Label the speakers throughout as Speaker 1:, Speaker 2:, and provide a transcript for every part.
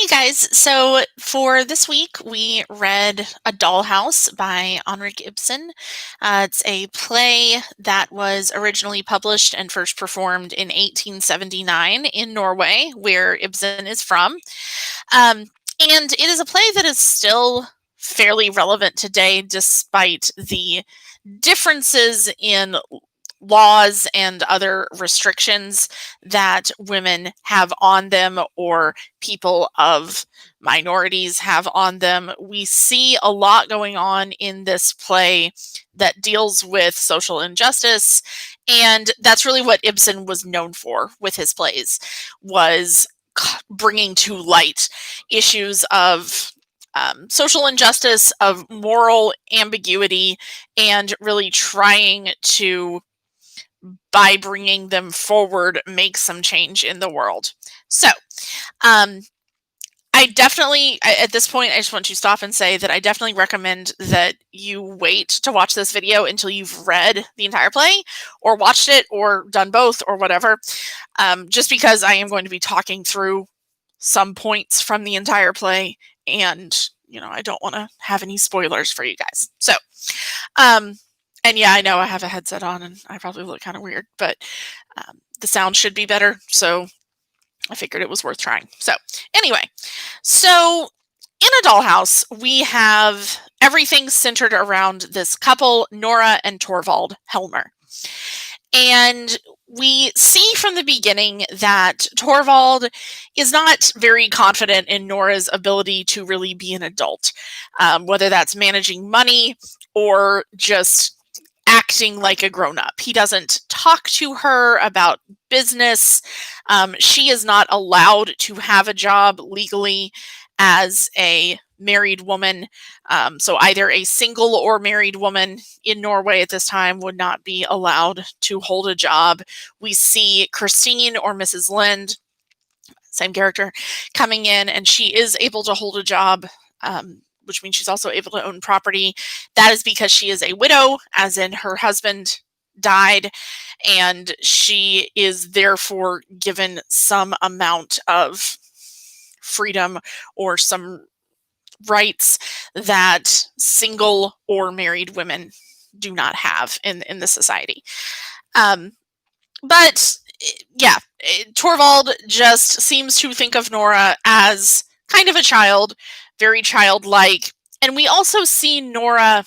Speaker 1: Guys, so for this week we read A Dollhouse by Henrik Ibsen. It's a play that was originally published and first performed in 1879 in Norway, where Ibsen is from. Um, and it is a play that is still fairly relevant today, despite the differences in laws and other restrictions that women have on them or people of minorities have on them. We see a lot going on in this play that deals with social injustice, and that's really what Ibsen was known for with his plays, was bringing to light issues of social injustice, of moral ambiguity, and really trying to, by bringing them forward, make some change in the world. So, um, at this point, I just want to stop and say that I definitely recommend that you wait to watch this video until you've read the entire play or watched it or done both or whatever, just because I am going to be talking through some points from the entire play, and I don't want to have any spoilers for you guys. So, and yeah, I know I have a headset on and I probably look kind of weird, but the sound should be better, so I figured it was worth trying. So anyway, so in A Dollhouse, we have everything centered around this couple, Nora and Torvald Helmer. And we see from the beginning that Torvald is not very confident in Nora's ability to really be an adult, whether that's managing money or just acting like a grown-up. He doesn't talk to her about business. She is not allowed to have a job legally as a married woman. So either a single or married woman in Norway at this time would not be allowed to hold a job. We see Christine, or Mrs. Lind, same character, coming in, and she is able to hold a job, which means she's also able to own property. That is because she is a widow, as in her husband died, and she is therefore given some amount of freedom or some rights that single or married women do not have in the society. But yeah, Torvald just seems to think of Nora as kind of a child, very childlike. And we also see Nora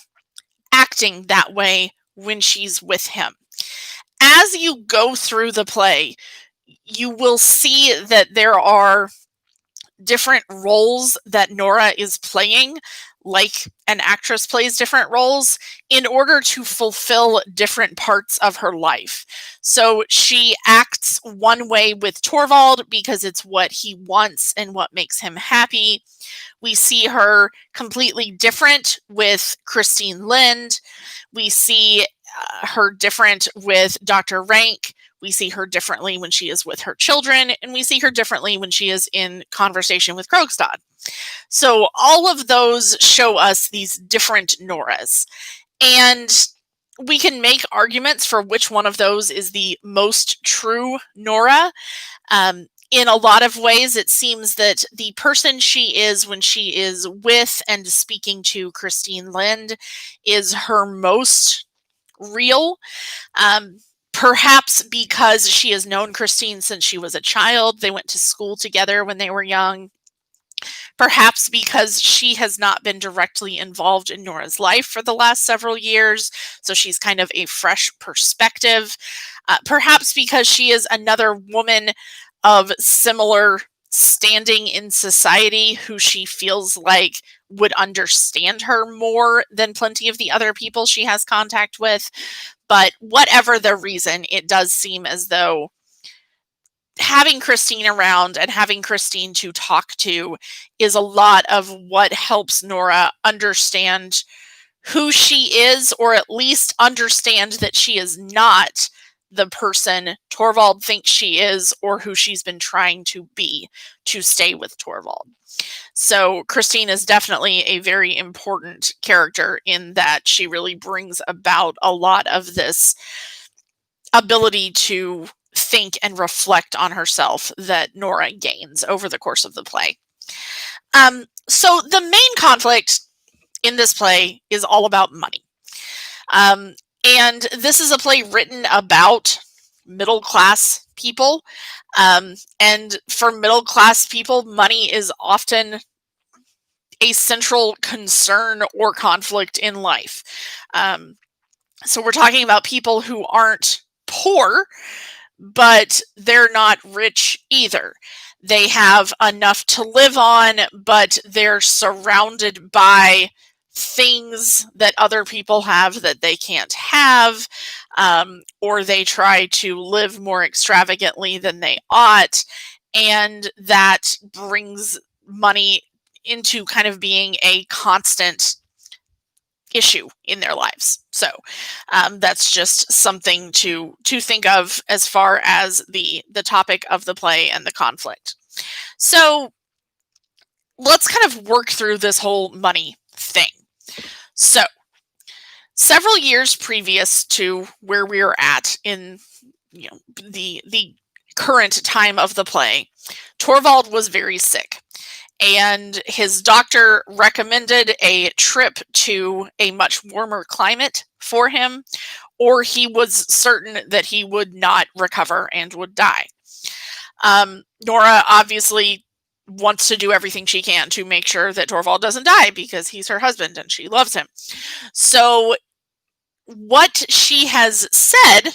Speaker 1: acting that way when she's with him. As you go through the play, you will see that there are different roles that Nora is playing, like an actress plays different roles, in order to fulfill different parts of her life. So she acts one way with Torvald because it's what he wants and what makes him happy. We see her completely different with Christine Lind. We see her different with Dr. Rank. We see her differently when she is with her children, and we see her differently when she is in conversation with Krogstad. So all of those show us these different Noras. And we can make arguments for which one of those is the most true Nora. In a lot of ways, it seems that the person she is when she is with and speaking to Christine Lind is her most real. Perhaps because she has known Christine since she was a child. They went to school together when they were young. Perhaps because she has not been directly involved in Nora's life for the last several years, so she's kind of a fresh perspective. Perhaps because she is another woman of similar standing in society who she feels like would understand her more than plenty of the other people she has contact with. But whatever the reason, it does seem as though having Christine around and having Christine to talk to is a lot of what helps Nora understand who she is, or at least understand that she is not the person Torvald thinks she is, or who she's been trying to be to stay with Torvald. So Christine is definitely a very important character in that she really brings about a lot of this ability to think and reflect on herself that Nora gains over the course of the play. So the main conflict in this play is all about money. And this is a play written about middle class people. And for middle class people, money is often a central concern or conflict in life. So we're talking about people who aren't poor, but they're not rich either. They have enough to live on, but they're surrounded by things that other people have that they can't have, or they try to live more extravagantly than they ought. And that brings money into kind of being a constant issue in their lives. So that's just something to think of as far as the topic of the play and the conflict. So let's kind of work through this whole money thing. So several years previous to where we are at in the current time of the play, Torvald was very sick. And his doctor recommended a trip to a much warmer climate for him, or he was certain that he would not recover and would die. Nora obviously wants to do everything she can to make sure that Torvald doesn't die because he's her husband and she loves him. So what she has said,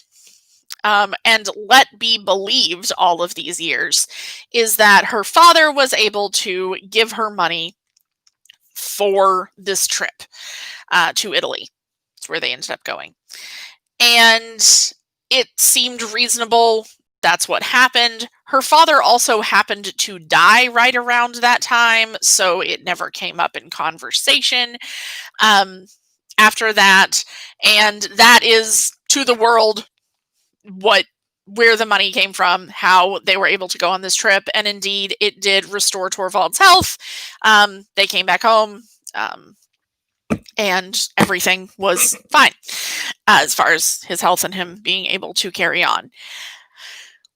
Speaker 1: and let be believed all of these years, is that her father was able to give her money for this trip to Italy. That's where they ended up going. And it seemed reasonable. That's what happened. Her father also happened to die right around that time, so it never came up in conversation after that. And that is to the world where the money came from, how they were able to go on this trip, and indeed it did restore Torvald's health. They came back home, and everything was fine as far as his health and him being able to carry on.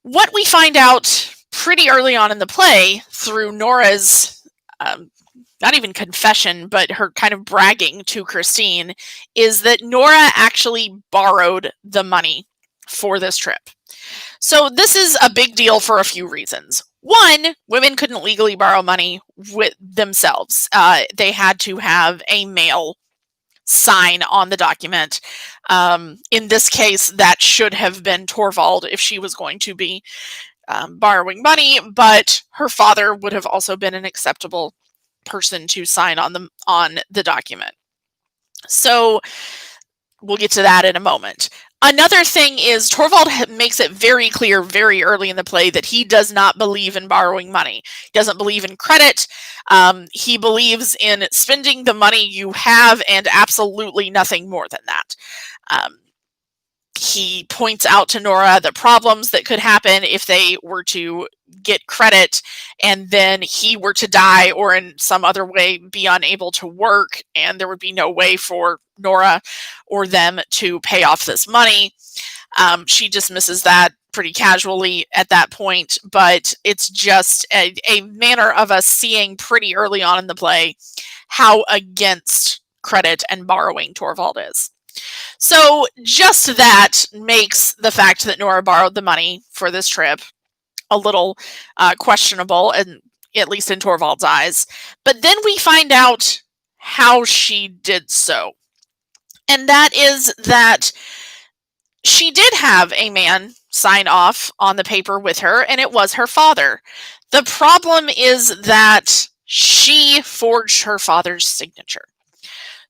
Speaker 1: What we find out pretty early on in the play through Nora's not even confession, but her kind of bragging to Christine, is that Nora actually borrowed the money for this trip. So this is a big deal for a few reasons. One, women couldn't legally borrow money with themselves. They had to have a male sign on the document. In this case, that should have been Torvald if she was going to be borrowing money, but her father would have also been an acceptable person to sign on the document. So we'll get to that in a moment. Another thing is Torvald makes it very clear very early in the play that he does not believe in borrowing money. He doesn't believe in credit. He believes in spending the money you have and absolutely nothing more than that. He points out to Nora the problems that could happen if they were to get credit and then he were to die or in some other way be unable to work, and there would be no way for Nora or them to pay off this money. She dismisses that pretty casually at that point, but it's just a manner of us seeing pretty early on in the play how against credit and borrowing Torvald is. So just that makes the fact that Nora borrowed the money for this trip a little questionable, and at least in Torvald's eyes. But then we find out how she did so. And that is that she did have a man sign off on the paper with her, and it was her father. The problem is that she forged her father's signature.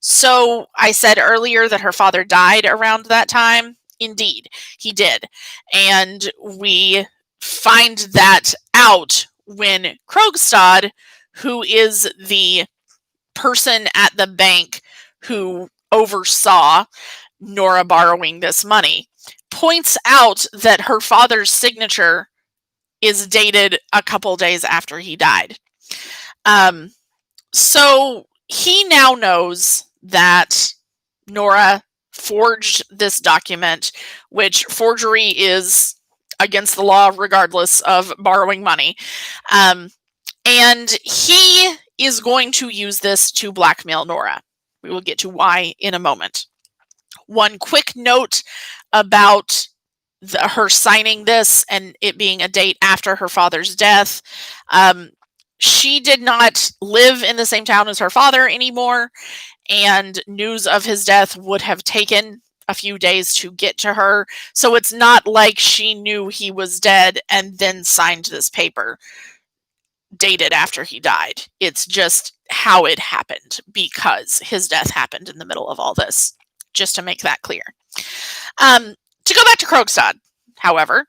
Speaker 1: So I said earlier that her father died around that time. Indeed, he did. And we find that out when Krogstad, who is the person at the bank who oversaw Nora borrowing this money, points out that her father's signature is dated a couple days after he died. So he now knows that Nora forged this document, which forgery is against the law regardless of borrowing money. And he is going to use this to blackmail Nora. We will get to why in a moment. One quick note about her signing this and it being a date after her father's death. She did not live in the same town as her father anymore, and news of his death would have taken a few days to get to her. So it's not like she knew he was dead and then signed this paper dated after he died. It's just how it happened, because his death happened in the middle of all this, just to make that clear. To go back to Krogstad, however,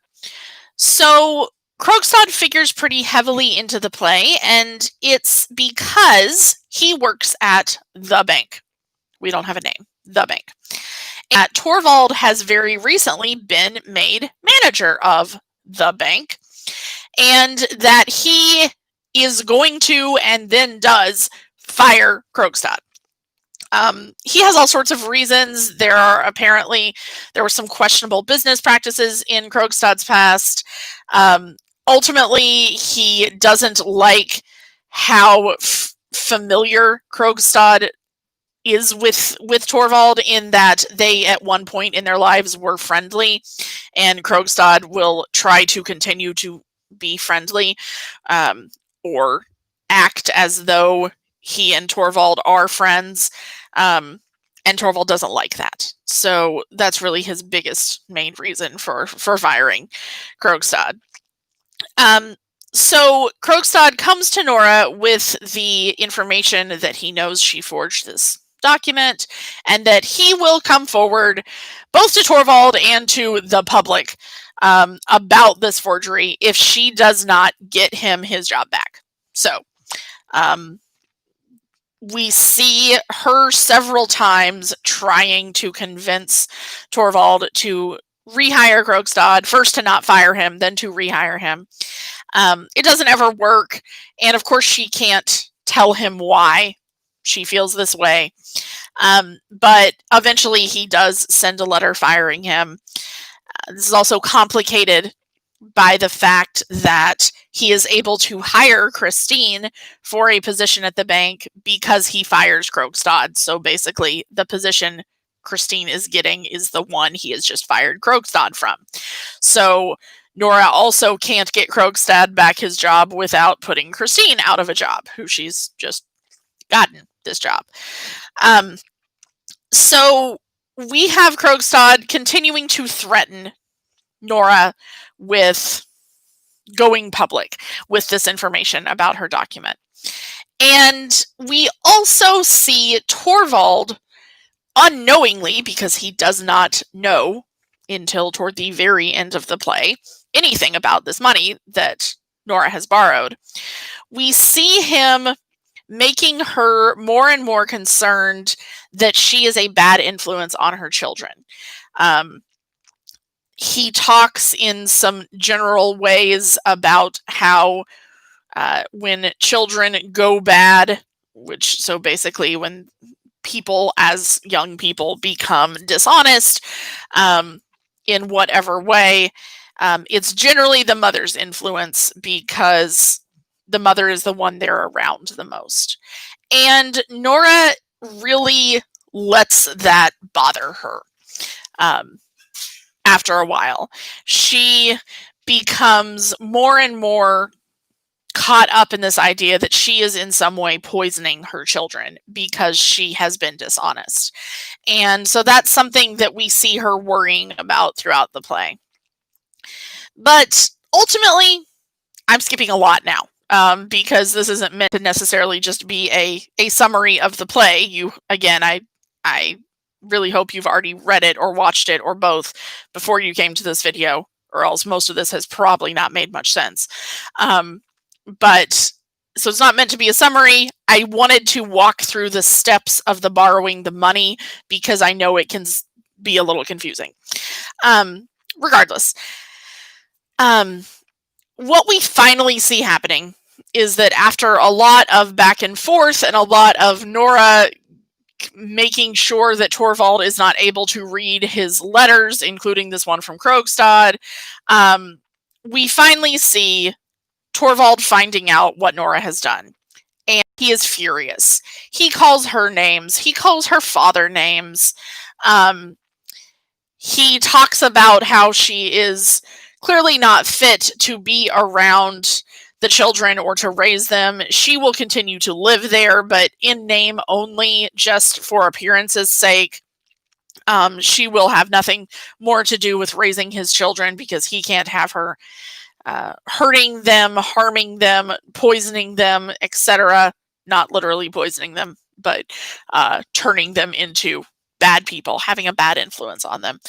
Speaker 1: so Krogstad figures pretty heavily into the play, and it's because he works at the bank. We don't have a name. The bank. And Torvald has very recently been made manager of the bank, and that he is going to and then does fire Krogstad. He has all sorts of reasons. There were some questionable business practices in Krogstad's past. Ultimately, he doesn't like how familiar Krogstad is with Torvald, in that they at one point in their lives were friendly, and Krogstad will try to continue to be friendly, or act as though he and Torvald are friends. And Torvald doesn't like that. So that's really his biggest main reason for firing Krogstad. So Krogstad comes to Nora with the information that he knows she forged this document, and that he will come forward both to Torvald and to the public about this forgery if she does not get him his job back. So we see her several times trying to convince Torvald to rehire Krogstad, first to not fire him, then to rehire him. It doesn't ever work, and of course she can't tell him why she feels this way. But eventually he does send a letter firing him. This is also complicated by the fact that he is able to hire Christine for a position at the bank because he fires Krogstad. So basically, the position Christine is getting is the one he has just fired Krogstad from. So Nora also can't get Krogstad back his job without putting Christine out of a job, who she's just gotten this job. So we have Krogstad continuing to threaten Nora with going public with this information about her document. And we also see Torvald unknowingly, because he does not know until toward the very end of the play anything about this money that Nora has borrowed. We see him making her more and more concerned that she is a bad influence on her children. He talks in some general ways about how when children go bad, so basically when people as young people become dishonest in whatever way, it's generally the mother's influence, because the mother is the one they're around the most. And Nora really lets that bother her. After a while, she becomes more and more caught up in this idea that she is in some way poisoning her children because she has been dishonest. And so that's something that we see her worrying about throughout the play. But ultimately, I'm skipping a lot now, because this isn't meant to necessarily just be a summary of the play. I really hope you've already read it or watched it or both before you came to this video, or else most of this has probably not made much sense. But so it's not meant to be a summary. I wanted to walk through the steps of the borrowing the money because I know it can be a little confusing. Regardless, what we finally see happening is that after a lot of back and forth and a lot of Nora making sure that Torvald is not able to read his letters, including this one from Krogstad, we finally see Torvald finding out what Nora has done. And he is furious. He calls her names. He calls her father names. He talks about how she is clearly not fit to be around the children or to raise them. She will continue to live there, but in name only, just for appearance's sake. She will have nothing more to do with raising his children because he can't have her hurting them, harming them, poisoning them, etc. Not literally poisoning them, but turning them into bad people, having a bad influence on them.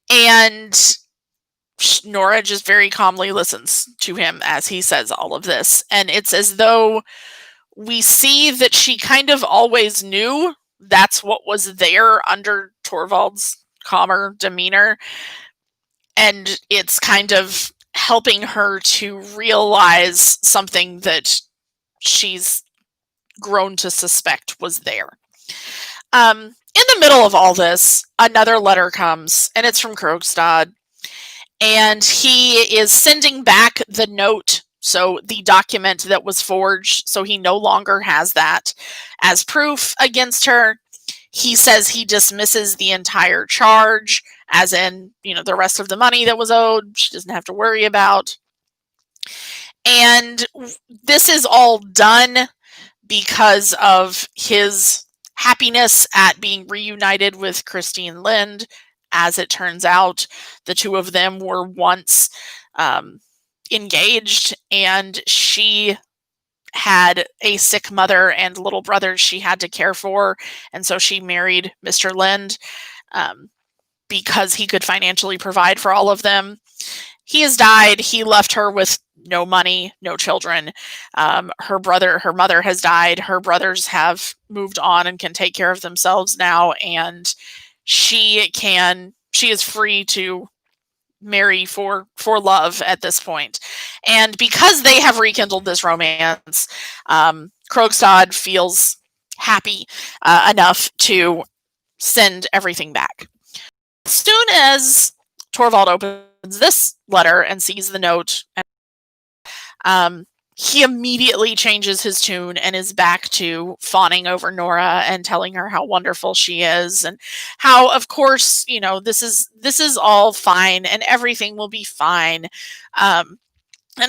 Speaker 1: And Nora just very calmly listens to him as he says all of this. And it's as though we see that she kind of always knew that's what was there under Torvald's calmer demeanor. And it's kind of helping her to realize something that she's grown to suspect was there. In the middle of all this, another letter comes, and it's from Krogstad. And he is sending back the note, so the document that was forged, so he no longer has that as proof against her. He says he dismisses the entire charge, as in, the rest of the money that was owed, she doesn't have to worry about. And this is all done because of his happiness at being reunited with Christine Lind. As it turns out, the two of them were once engaged, and she had a sick mother and little brother she had to care for, and so she married Mr. Lind because he could financially provide for all of them. He has died. He left her with no money, no children. Her mother has died. Her brothers have moved on and can take care of themselves now, and she is free to marry for love at this point. And because they have rekindled this romance, Krogstad feels happy enough to send everything back. As soon as Torvald opens this letter and sees the note, he immediately changes his tune and is back to fawning over Nora and telling her how wonderful she is, and how, of course, this is all fine and everything will be fine. And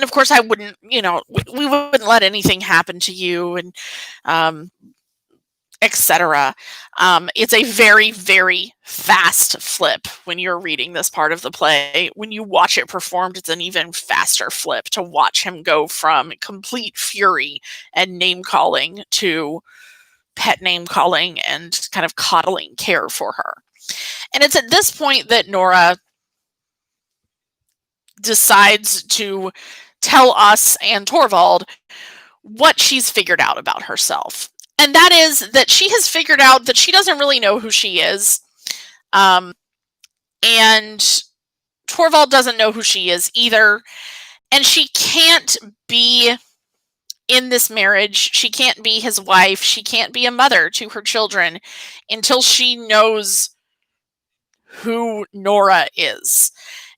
Speaker 1: of course, I wouldn't, we wouldn't let anything happen to you, and etc. It's a very, very fast flip when you're reading this part of the play. When you watch it performed, it's an even faster flip to watch him go from complete fury and name-calling to pet name-calling and kind of coddling care for her. And it's at this point that Nora decides to tell us and Torvald what she's figured out about herself. And that is that she has figured out that she doesn't really know who she is. And Torvald doesn't know who she is either. And she can't be in this marriage. She can't be his wife. She can't be a mother to her children until she knows who Nora is.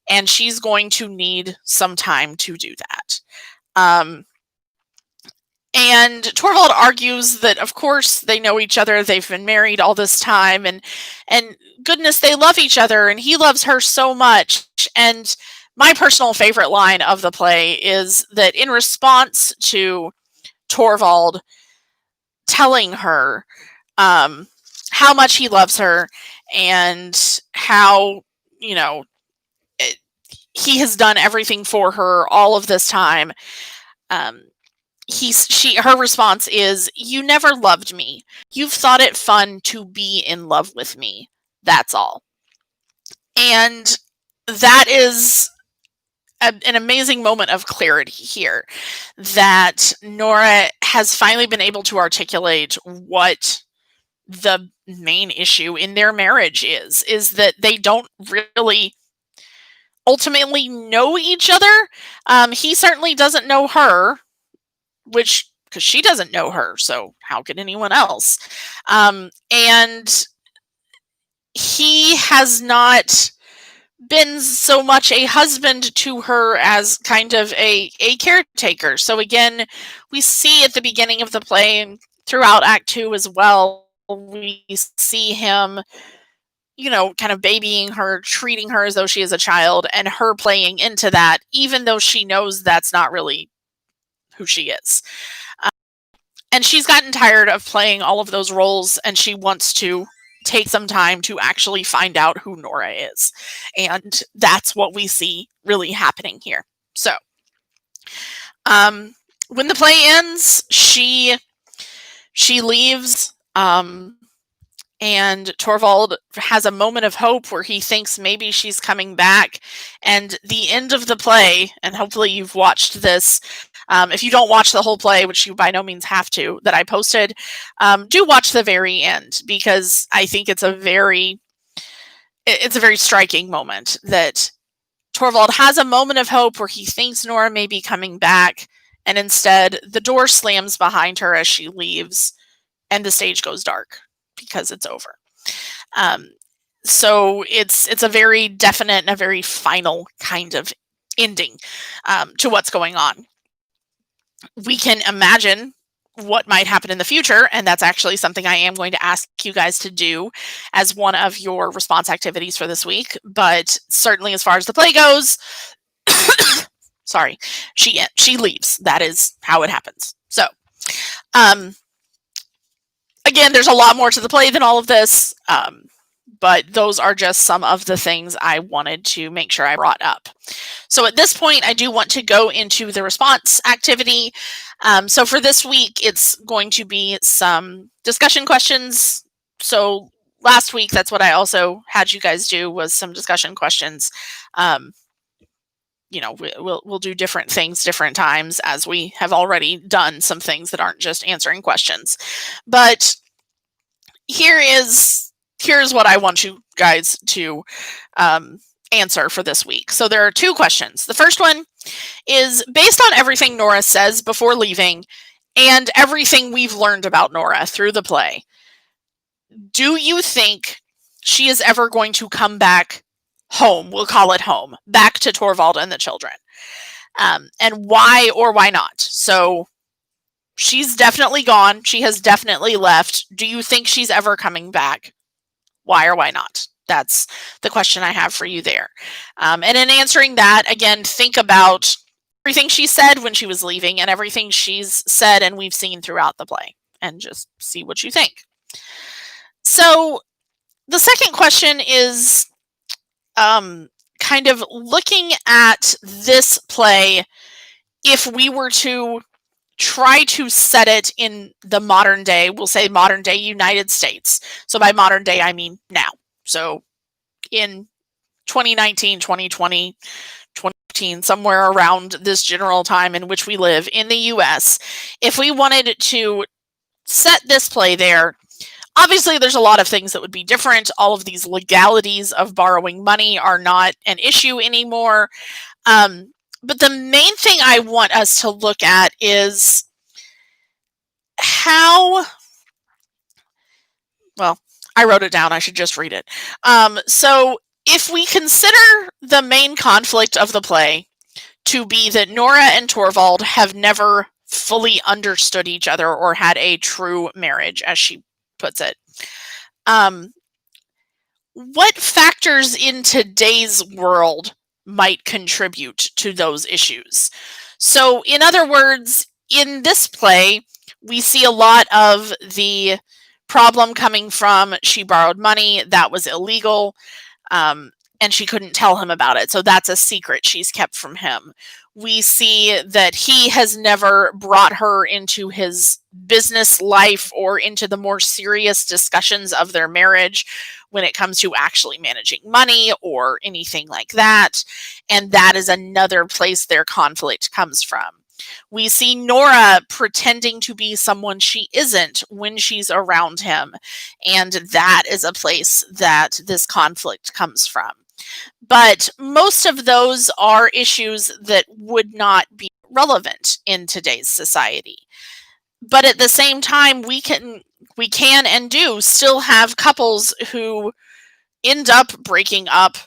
Speaker 1: And she's going to need some time to do that. And Torvald argues that, of course, they know each other. They've been married all this time. And goodness, they love each other. And he loves her so much. And my personal favorite line of the play is that in response to Torvald telling her how much he loves her and how, he has done everything for her all of this time, her response is, "You never loved me. You've thought it fun to be in love with me. That's all." And that is an amazing moment of clarity here, that Nora has finally been able to articulate what the main issue in their marriage is that they don't really ultimately know each other. He certainly doesn't know her, because she doesn't know her, so how could anyone else? And he has not been so much a husband to her as kind of a caretaker. So again, we see at the beginning of the play and throughout Act 2 as well, we see him, kind of babying her, treating her as though she is a child, and her playing into that, even though she knows that's not really who she is. And she's gotten tired of playing all of those roles, and she wants to take some time to actually find out who Nora is. And that's what we see really happening here. So, when the play ends, she leaves, and Torvald has a moment of hope where he thinks maybe she's coming back. And the end of the play, and hopefully you've watched this, if you don't watch the whole play, which you by no means have to, that I posted, do watch the very end, because I think it's a very striking moment that Torvald has a moment of hope where he thinks Nora may be coming back, and instead the door slams behind her as she leaves, and the stage goes dark because it's over. So it's a very definite and a very final kind of ending to what's going on. We can imagine what might happen in the future, and that's actually something I am going to ask you guys to do as one of your response activities for this week. But certainly as far as the play goes, sorry, she leaves. That is how it happens. So again, there's a lot more to the play than all of this, but those are just some of the things I wanted to make sure I brought up. So at this point, I do want to go into the response activity. So for this week, it's going to be some discussion questions. So last week, that's what I also had you guys do, was some discussion questions. We'll do different things different times, as we have already done some things that aren't just answering questions. But here's what I want you guys to answer for this week. So there are 2 questions. The first one is, based on everything Nora says before leaving and everything we've learned about Nora through the play, do you think she is ever going to come back home? We'll call it home, back to Torvald and the children. And why or why not? So she's definitely gone. She has definitely left. Do you think she's ever coming back? Why or why not? That's the question I have for you there. And in answering that, again, think about everything she said when she was leaving and everything she's said and we've seen throughout the play, and just see what you think. So the second question is kind of looking at this play, if we were to try to set it in the modern day, we'll say modern day United States. So by modern day, I mean now. So in 2019, 2020, 2015, somewhere around this general time in which we live in the US, if we wanted to set this play there, obviously there's a lot of things that would be different. All of these legalities of borrowing money are not an issue anymore. But the main thing I want us to look at is how, well, I wrote it down. I should just read it. So if we consider the main conflict of the play to be that Nora and Torvald have never fully understood each other or had a true marriage, as she puts it, what factors in today's world might contribute to those issues? So in other words, in this play, we see a lot of the problem coming from, she borrowed money, that was illegal, and she couldn't tell him about it. So that's a secret she's kept from him. We see that he has never brought her into his business life or into the more serious discussions of their marriage when it comes to actually managing money or anything like that. And that is another place their conflict comes from. We see Nora pretending to be someone she isn't when she's around him. And that is a place that this conflict comes from. But most of those are issues that would not be relevant in today's society. But at the same time, we can and do still have couples who end up breaking up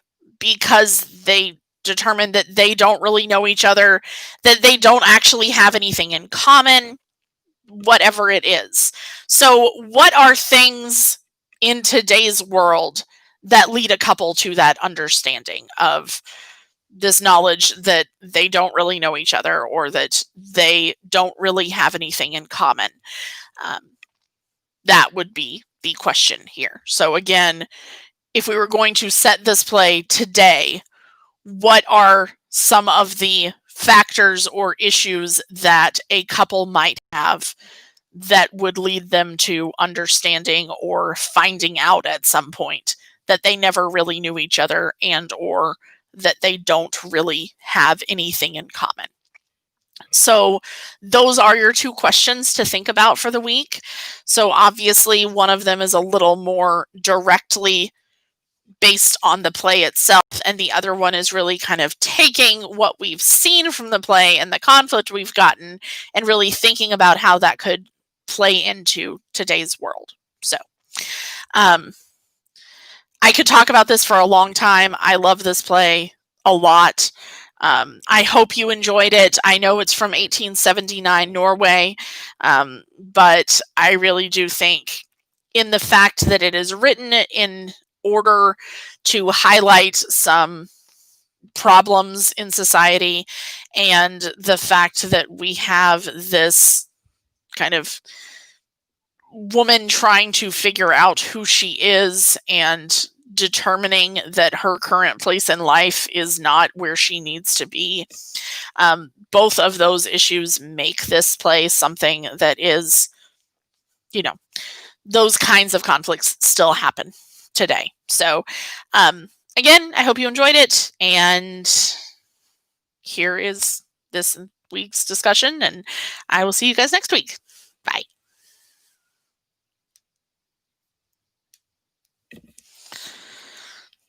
Speaker 1: because they determine that they don't really know each other, that they don't actually have anything in common, whatever it is. So, what are things in today's world that lead a couple to that understanding of this knowledge that they don't really know each other or that they don't really have anything in common? Um, that would be the question here. So, again, if we were going to set this play today, what are some of the factors or issues that a couple might have that would lead them to understanding or finding out at some point that they never really knew each other and or that they don't really have anything in common? So those are your two questions to think about for the week. So obviously one of them is a little more directly based on the play itself, and the other one is really kind of taking what we've seen from the play and the conflict we've gotten and really thinking about how that could play into today's world. So um, I could talk about this for a long time. I love this play a lot. I hope you enjoyed it. I know it's from 1879 Norway, but I really do think in the fact that it is written in order to highlight some problems in society and the fact that we have this kind of woman trying to figure out who she is and determining that her current place in life is not where she needs to be. Both of those issues make this play something that is, you know, those kinds of conflicts still happen today. So, again, I hope you enjoyed it. And here is this week's discussion, and I will see you guys next week. Bye.